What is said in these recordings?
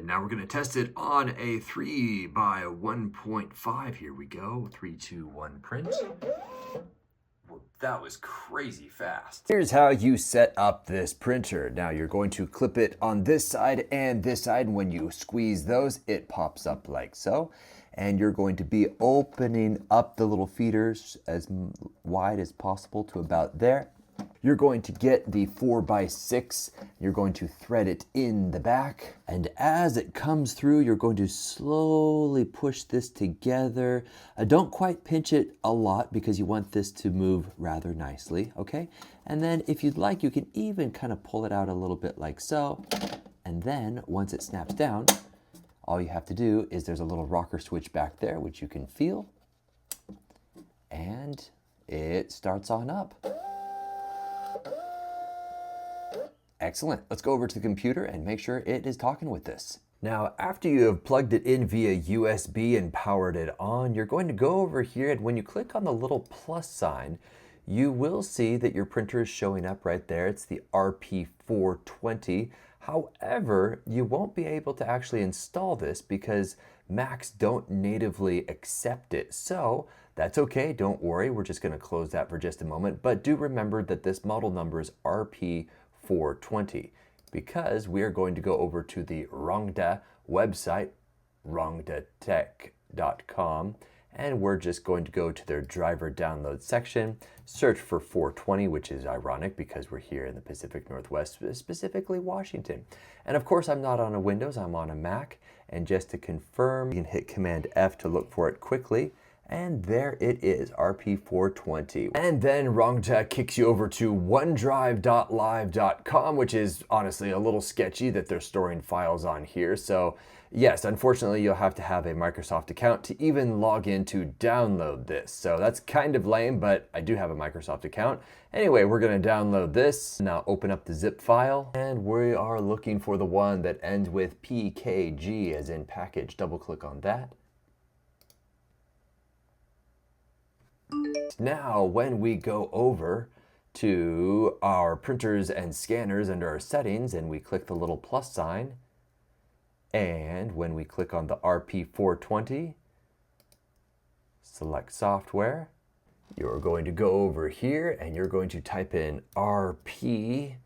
And now we're going to test it on a 3 by 1.5. Here we go. 3, 2, 1, print. Well, that was crazy fast. Here's how you set up this printer. Now you're going to clip it on this side and this side. And when you squeeze those, it pops up like so. And you're going to be opening up the little feeders as wide as possible to about there. You're going to get the 4x6, you're going to thread it in the back, and as it comes through, you're going to slowly push this together. Don't quite pinch it a lot because you want this to move rather nicely, okay? And then if you'd like, you can even kind of pull it out a little bit like so, and then once it snaps down, all you have to do is there's a little rocker switch back there, which you can feel, and it starts on up. Excellent. Let's go over to the computer and make sure it is talking with this. Now, after you have plugged it in via USB and powered it on, you're going to go over here, and when you click on the little plus sign, you will see that your printer is showing up right there. It's the RP420. However, you won't be able to actually install this because Macs don't natively accept it. So that's okay, don't worry. We're just going to close that for just a moment. But do remember that this model number is RP420 because we are going to go over to the Rongda website, rongdatech.com, and we're just going to go to their driver download section, search for 420, which is ironic because we're here in the Pacific Northwest, specifically Washington. And of course, I'm not on a Windows, I'm on a Mac. And just to confirm, you can hit Command F to look for it quickly. And there it is, RP420. And then Rongda kicks you over to OneDrive.live.com, which is honestly a little sketchy that they're storing files on here. So yes, unfortunately, you'll have to have a Microsoft account to even log in to download this. So that's kind of lame, but I do have a Microsoft account. Anyway, we're gonna download this. Now open up the zip file, and we are looking for the one that ends with PKG as in package. Double click on that. Now, when we go over to our printers and scanners under our settings and we click the little plus sign, and when we click on the RP420, select software, you're going to go over here and you're going to type in RP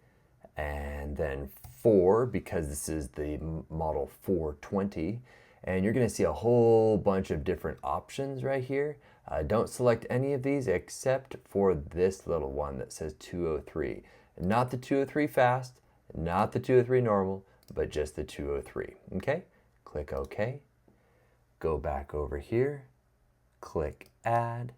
and then 4 because this is the model 420. And you're going to see a whole bunch of different options right here. Don't select any of these except for this little one that says 203. Not the 203 fast, not the 203 normal, but just the 203. Okay? Click OK. Go back over here. Click Add.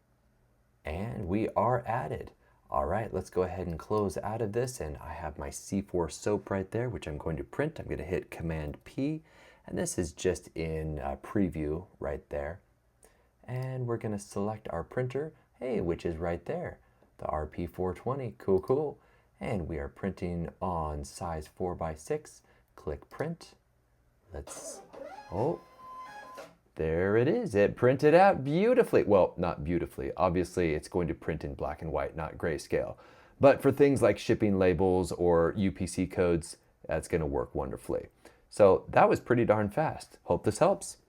And we are added. All right, let's go ahead and close out of this. And I have my C4 soap right there, which I'm going to print. I'm going to hit Command P. And this is just in preview right there. And we're going to select our printer, hey, which is right there, the RP420. Cool, cool. And we are printing on size 4x6. Click print. Oh, there it is. It printed out beautifully. Well, not beautifully. Obviously, it's going to print in black and white, not grayscale. But for things like shipping labels or UPC codes, that's going to work wonderfully. So that was pretty darn fast. Hope this helps.